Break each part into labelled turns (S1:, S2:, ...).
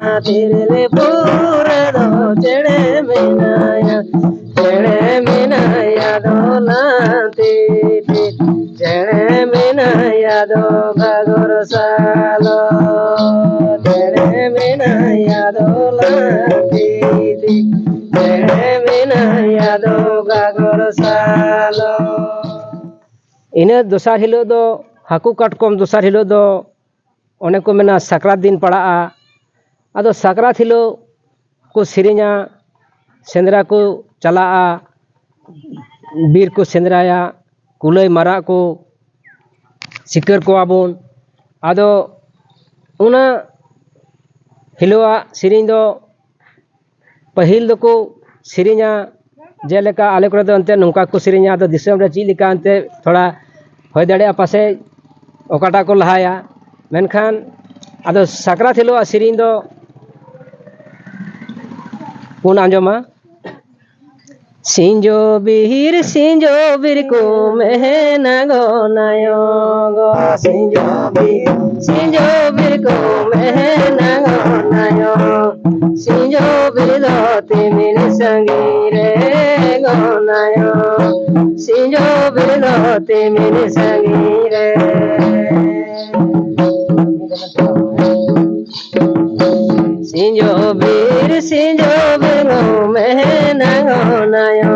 S1: तिरले पूरे दो चढ़े मिनाया दोलांती चढ़े मिनाया दो गगुर सालो चढ़े मिनाया दोलांती चढ़े मिनाया दो गगुर सालो। इन्हें दोसार हिलो दो हाकू काटकम दोसार हिलो दो ओने को मेना साकरात दिन पड़ा आदो साकरात हिलो को सिरिञा सेंद्रा को चला बीर को सेंद्राया कुलय मारा को सिकर को आबोन आदो उना हिलोआ सिरिञ दो पहिल दो को सिरिञा जेलेका आले को दो अंते नुका को सिरिञा आदो दिसम रे ची लिका अंते थोड़ा होय दाड़े पासे ओकाटा को लहाया मेनखान आदो साकरात हिलोआ सिरिञ दो पुन आंजमा सिंजो बीर को मेहना गो नायो गो सिंजो बीर को मेहना गो नायो सिंजो बीर दो तिमिन संगी रे गो नायो सिंजो बीर दो तिमिन संगी रे सिंजो बीर गो मेहना गो नायो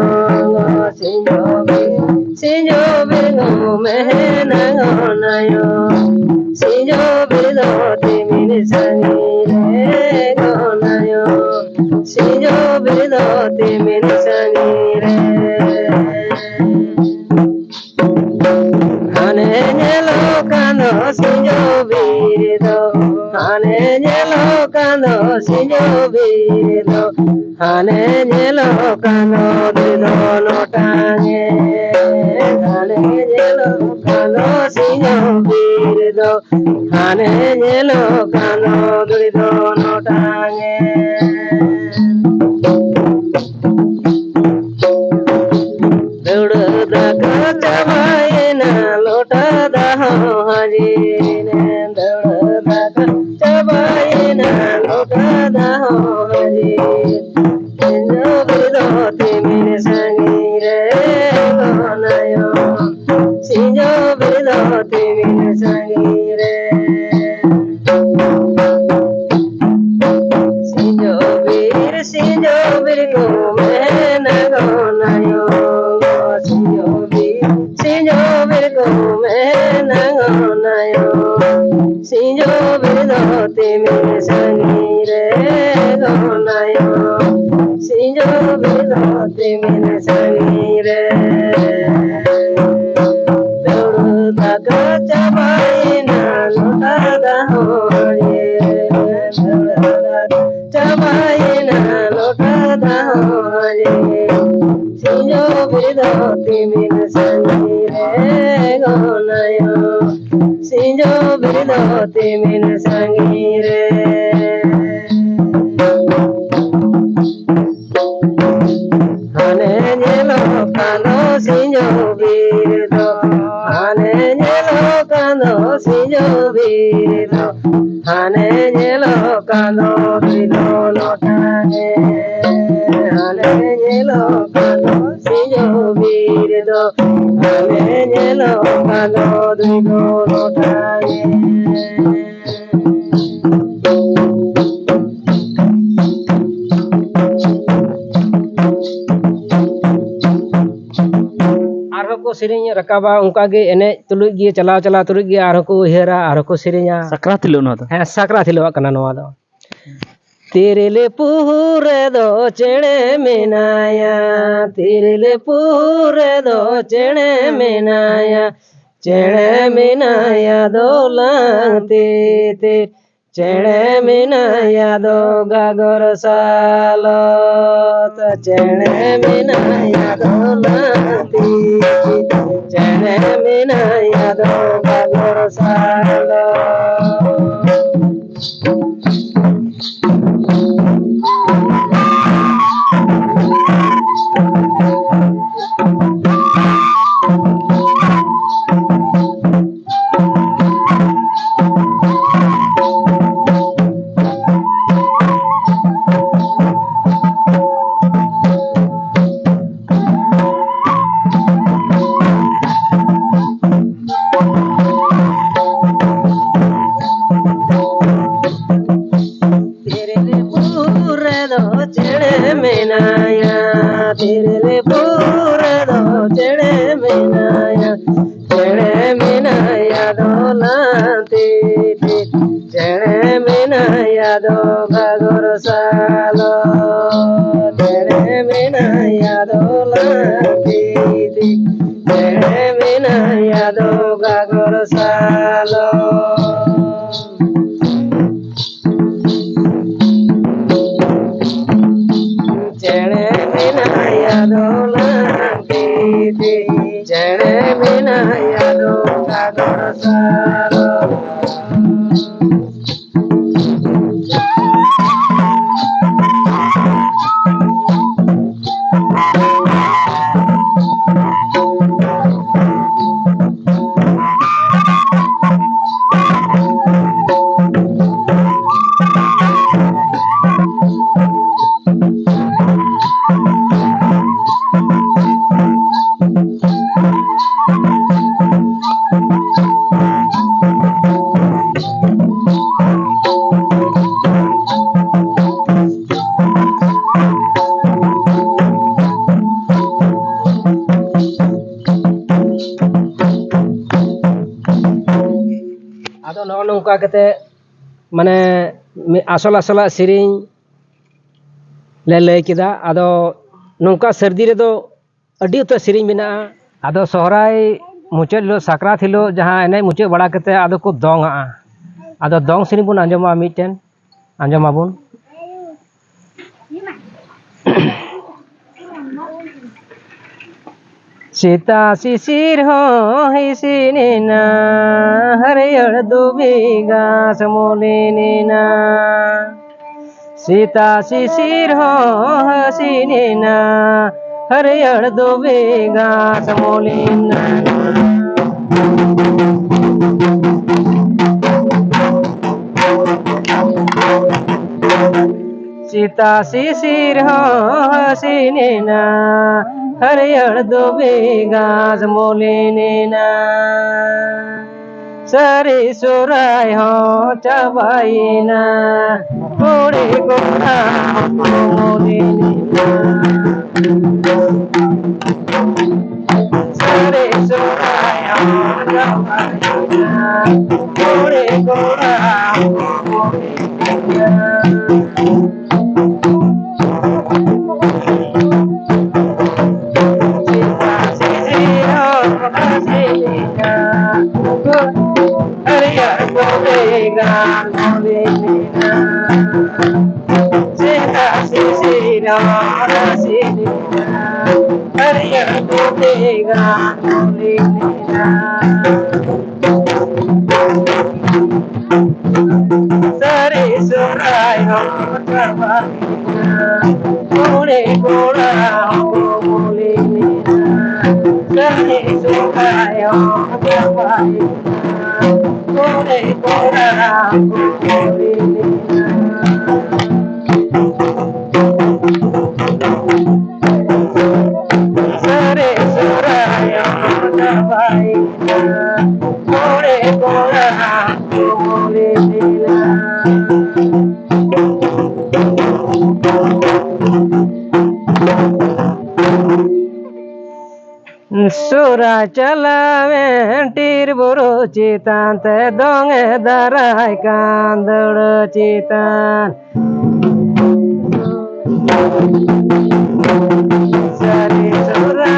S1: गो सिंजो बीर गो मेहना गो नायो सिंजो बीर दो तिमिन संगी रे गो नायो सिंजो बीर दो तिमिन संगी रे हाने नेलो कानो सिंजो बीर दो हाने नेलो कानो सिंजो बीर दो हाने नेलो कानो दिलो नोटांगे हाने नेलो कानो सिंजो बीर दो हाने नेलो कानो दिलो नोटांगे दौड़ दाका चबाए ना लोटा दाहो हरी ने दौड़ दाका चबाए ना लोटा दाहो हरी सिंजो बीर दो तिमिन संगी रे गो नायो सिंजो बीर दो तिमिन संगी रे सिंजो बीर को मेहना गो नायो सिंजो बीर को मेहना गो नायो सिंजो बीर दो तिमिन संगी रे गो नायो सिंजो बीर दो तिमिन संगी रे दौड़ दाका चबाए ना लोटा दाहो हरी चबाए ना लोटा दाहो हरी सिंजो बीर दो तिमिन संगी रे गो नायो सिंजो बीर दो तिमिन संगी रे हाने नेलो कानो सिंजो बीर दो हाने नेलो कानो सिंजो बीर दो हाने नेलो कानो दिलो नोटांगे हाने नेलो कानो सिंजो बीर दो हाने नेलो कानो दिलो नोटांगे को सिरिञ रकाबा उनका गे एने तुलुज गे चला चला तुलुज गे आरो को हेरा आरो को सिरिञा
S2: साकरात हिलो नो दो
S1: साकरात हिलो कना नोआ दो तिरले पूरे दो चढ़े मिनाया तिरले पूरे दो चढ़े मिनाया दोलांती चढ़े मिनाया दो गगुर सालो चढ़े मिनाया दोलांती चढ़े मिनाया दो गगुर सालो Bagur Salo Tere Mina Yado Lantiti Tere Mina Yado Bagur Salo Tere Mina Yado Lantiti Tere Mina Yado Bagur Salo ᱟᱫᱚ ᱱᱚᱜᱼᱚ ᱱᱚᱝᱠᱟ ᱠᱟᱛᱮ ᱢᱟᱱᱮ ᱟᱥᱚᱞ ᱟᱥᱚᱞᱟᱜ ᱥᱮᱨᱮᱧ ᱞᱮ ᱞᱟᱹᱭ ᱠᱮᱫᱟ ᱟᱫᱚ ᱱᱚᱝᱠᱟ ᱥᱟᱹᱨᱫᱤ ᱨᱮᱫᱚ ᱟᱹᱰᱤ ᱩᱛᱟᱹᱨ ᱥᱮᱨᱮᱧ ᱢᱮᱱᱟᱜᱼᱟ ᱟᱫᱚ ᱥᱚᱦᱨᱟᱭ ᱢᱩᱪᱟᱹᱫ ᱦᱤᱞᱳᱜ ᱥᱟᱠᱨᱟᱛ ᱦᱤᱞᱳᱜ ᱡᱟᱦᱟᱸ ᱮᱱᱮᱡ ᱢᱩᱪᱟᱹᱫ ᱵᱟᱲᱟ ᱠᱟᱛᱮ ᱟᱫᱚ ᱠᱚ ᱫᱚᱝᱟᱜᱼᱟ ᱟᱫᱚ ᱫᱚᱝ ᱥᱮᱨᱮᱧ ᱵᱚᱱ ᱟᱸᱡᱚᱢᱟ ᱢᱤᱫᱴᱮᱱ ᱟᱸᱡᱚᱢᱟᱵᱚᱱ सीता शिशिर हो हिसिना हरियर दुबी घास मोलिना सीता शिशिर हो हसिना हरियर दुबी घास मोलिना सीता शिशिर हो हसिना हरियर दुबी घास मोलिना सरी सुराय हो चबाइना कुड़ी कोना मोलिना सरी सुराय हो चबाइना कुड़ी कोना Molina Sari surai ho chavaina, kore kora ho molina. Sari surai ho chavaina, kore kora ho molina. Sari surai ho chavaina, kore kora ho molina. Sura chalawe tir buru citan te donge darai kandul citan Sari sura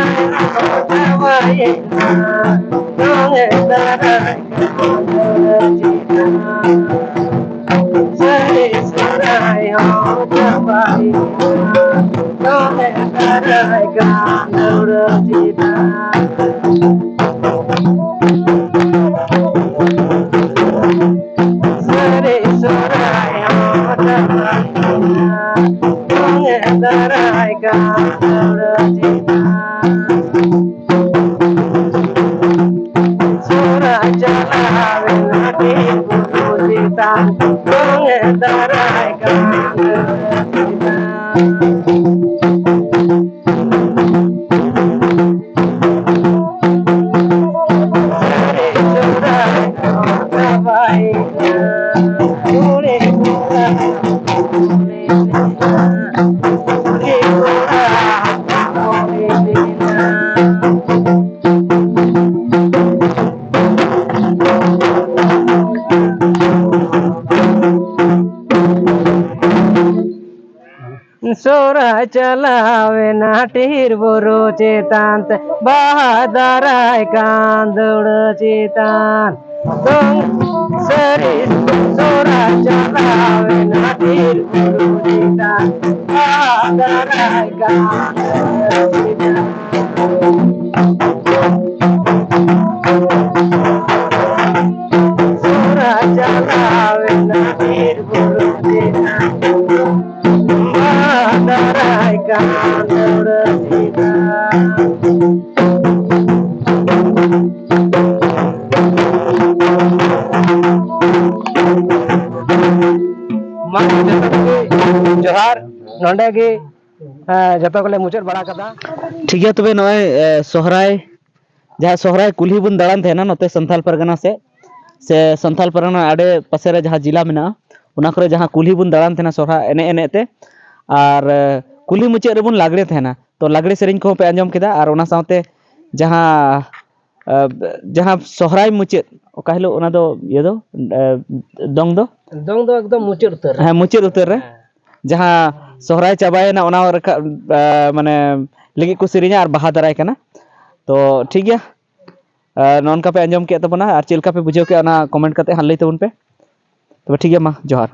S1: chawayena donge darai kandul citan Sari sura chawayena donge darai kandul citan Sari suraya chawayena donge darai kandul citan Sura chalawe tir buru citan donge darai kandul citan सोरा चलावे नाटीर बुरु चेतान बहादराय कांदुड़ चेतान तुम सरी सोरा चलावे नाटीर बुरु चेतान बहादराय कांदुड़ चेतान सोरा चलावे नाटीर बुरु चेतान बहादराय कांदुड़ चेतान जोहार नोंडे गे जतो कोले मुचाद बड़ा कदा
S2: ठीक है तबे नय सोहराय जहाँ सोहराय कुल्ही बुन दाड़ान थे ना नोते संथाल परगना से संथाल परगना आड़े पासे रे जहाँ जिला मेना उना करे जहाँ कुल्ही बुन दाड़ान थे ना सोहरा एने एने ते और कुल्ही मुचाद रे बुन लागड़े थे ना तो लागड़े सेरिंग को पे आंजम केदा और उना साथे जहाँ जहाँ सोहराय मुचाद ओका हिलो उना दो ये दो
S1: दंग दो एकदम मुचाद उतर
S2: हाँ मुचाद उतर रे जहाँ सोहराय चाबायना उना माने लगी को सेरिंगा और बाहा दाराय कना तो ठीक गया नॉन का पे अंजम किया तबना और चेलका पे बुझेव के कमेंट करते हां लई तबन पे तो ठीक है मा जोहार।